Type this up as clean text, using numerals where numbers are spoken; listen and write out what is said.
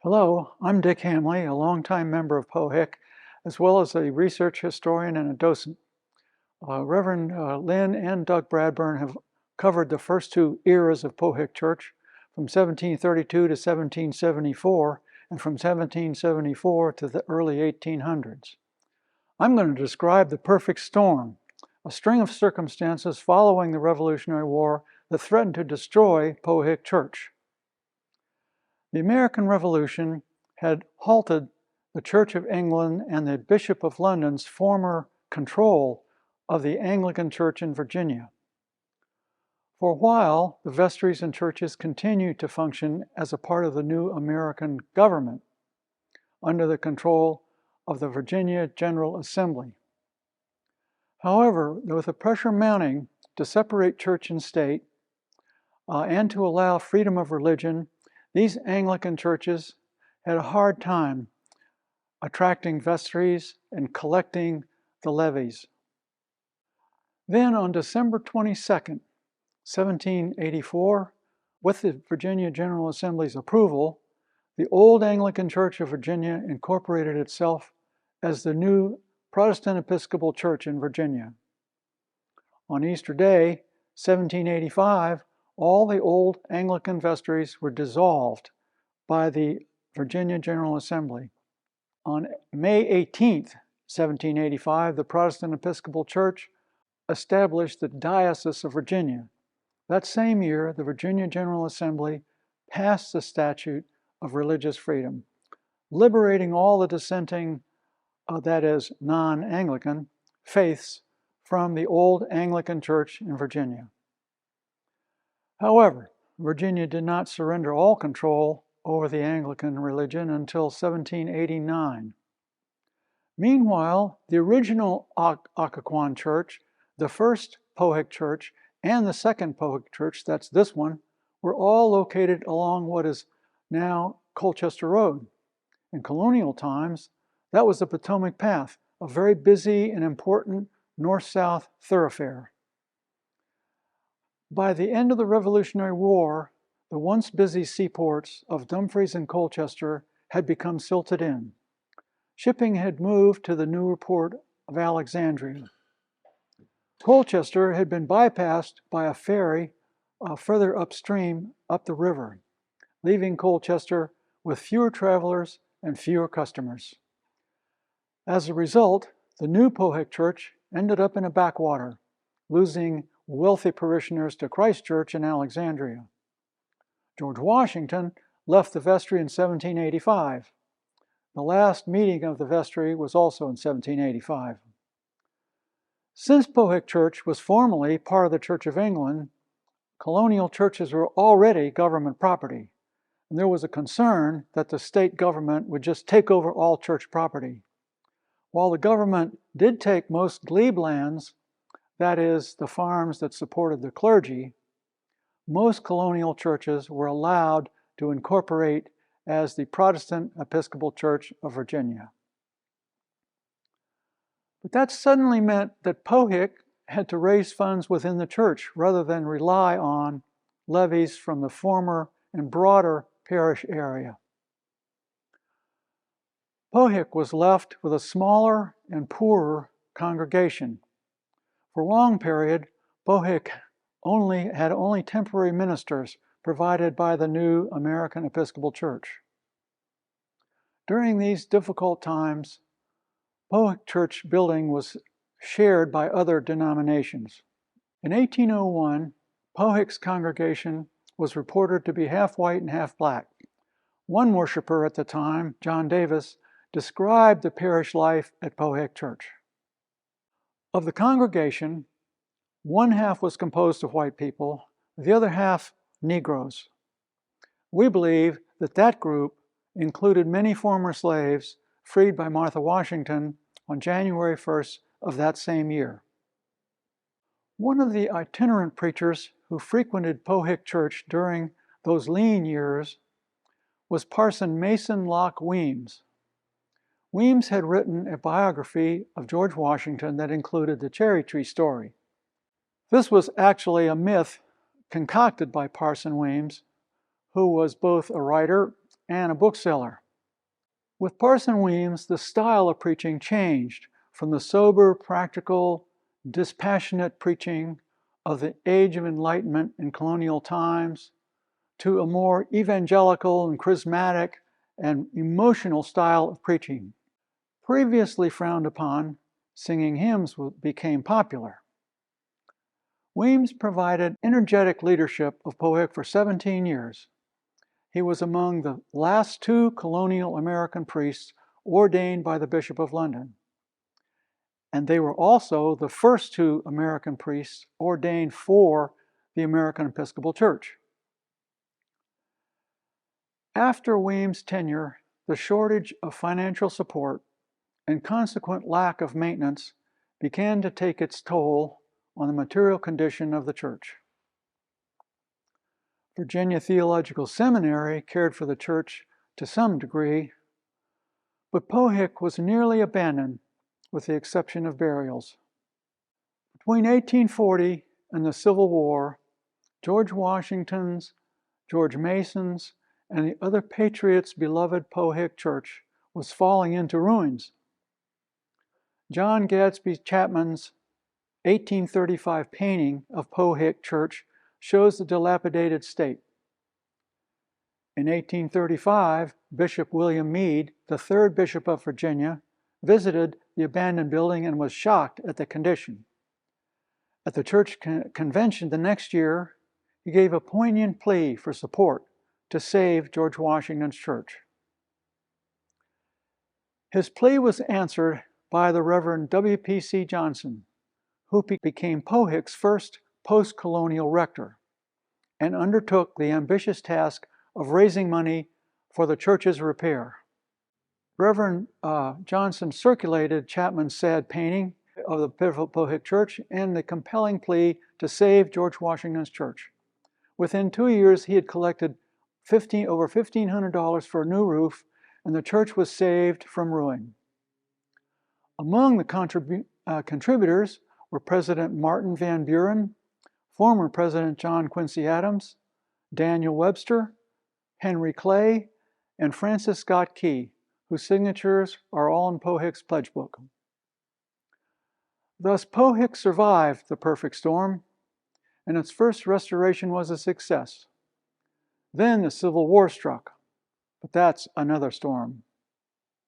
Hello, I'm Dick Hamley, a longtime member of POHIC, as well as a research historian and a docent. Reverend Lynn and Doug Bradburn have covered the first two eras of POHIC Church, from 1732 to 1774, and from 1774 to the early 1800s. I'm going to describe the perfect storm, a string of circumstances following the Revolutionary War that threatened to destroy POHIC Church. The American Revolution had halted the Church of England and the Bishop of London's former control of the Anglican Church in Virginia. For a while, the vestries and churches continued to function as a part of the new American government under the control of the Virginia General Assembly. However, with the pressure mounting to separate church and state and to allow freedom of religion, these Anglican churches had a hard time attracting vestries and collecting the levies. Then on December 22nd, 1784, with the Virginia General Assembly's approval, the old Anglican Church of Virginia incorporated itself as the new Protestant Episcopal Church in Virginia. On Easter Day, 1785, all the old Anglican vestries were dissolved by the Virginia General Assembly. On May 18th, 1785, the Protestant Episcopal Church established the Diocese of Virginia. That same year, the Virginia General Assembly passed the Statute of Religious Freedom, liberating all the dissenting, that is, non-Anglican, faiths from the old Anglican Church in Virginia. However, Virginia did not surrender all control over the Anglican religion until 1789. Meanwhile, the original Occoquan Church, the first POHIC Church, and the second POHIC Church, that's this one, were all located along what is now Colchester Road. In colonial times, that was the Potomac Path, a very busy and important north-south thoroughfare. By the end of the Revolutionary War, the once busy seaports of Dumfries and Colchester had become silted in. Shipping had moved to the newer port of Alexandria. Colchester had been bypassed by a ferry further upstream up the river, leaving Colchester with fewer travelers and fewer customers. As a result, the new POHIC Church ended up in a backwater, losing wealthy parishioners to Christ Church in Alexandria. George Washington left the vestry in 1785. The last meeting of the vestry was also in 1785. Since POHIC Church was formally part of the Church of England, colonial churches were already government property, and there was a concern that the state government would just take over all church property. While the government did take most glebe lands, that is, the farms that supported the clergy, most colonial churches were allowed to incorporate as the Protestant Episcopal Church of Virginia. But that suddenly meant that POHIC had to raise funds within the church rather than rely on levies from the former and broader parish area. POHIC was left with a smaller and poorer congregation. For a long period, POHIC had only temporary ministers provided by the new American Episcopal Church. During these difficult times, POHIC Church building was shared by other denominations. In 1801, POHIC's congregation was reported to be half white and half black. One worshiper at the time, John Davis, described the parish life at POHIC Church. Of the congregation, one half was composed of white people, the other half Negroes. We believe that that group included many former slaves freed by Martha Washington on January 1st of that same year. One of the itinerant preachers who frequented POHIC Church during those lean years was Parson Mason Locke Weems. Weems had written a biography of George Washington that included the cherry tree story. This was actually a myth concocted by Parson Weems, who was both a writer and a bookseller. With Parson Weems, the style of preaching changed from the sober, practical, dispassionate preaching of the Age of Enlightenment in colonial times to a more evangelical and charismatic and emotional style of preaching. Previously frowned upon, singing hymns became popular. Weems provided energetic leadership of Pohick for 17 years. He was among the last two colonial American priests ordained by the Bishop of London. And they were also the first two American priests ordained for the American Episcopal Church. After Weems' tenure, the shortage of financial support and consequent lack of maintenance began to take its toll on the material condition of the church. Virginia Theological Seminary cared for the church to some degree, but Pohick was nearly abandoned with the exception of burials. Between 1840 and the Civil War, George Washington's, George Mason's, and the other patriots' beloved Pohick Church was falling into ruins. John Gadsby Chapman's 1835 painting of Pohick Church shows the dilapidated state. In 1835, Bishop William Meade, the third Bishop of Virginia, visited the abandoned building and was shocked at the condition. At the church convention the next year, he gave a poignant plea for support to save George Washington's church. His plea was answered by the Reverend W.P.C. Johnson, who became Pohick's first post-colonial rector and undertook the ambitious task of raising money for the church's repair. Reverend Johnson circulated Chapman's sad painting of the pitiful Pohick Church and the compelling plea to save George Washington's church. Within 2 years, he had collected over $1,500 for a new roof, and the church was saved from ruin. Among the contributors were President Martin Van Buren, former President John Quincy Adams, Daniel Webster, Henry Clay, and Francis Scott Key, whose signatures are all in Pohick's pledge book. Thus, Pohick survived the perfect storm, and its first restoration was a success. Then the Civil War struck, but that's another storm.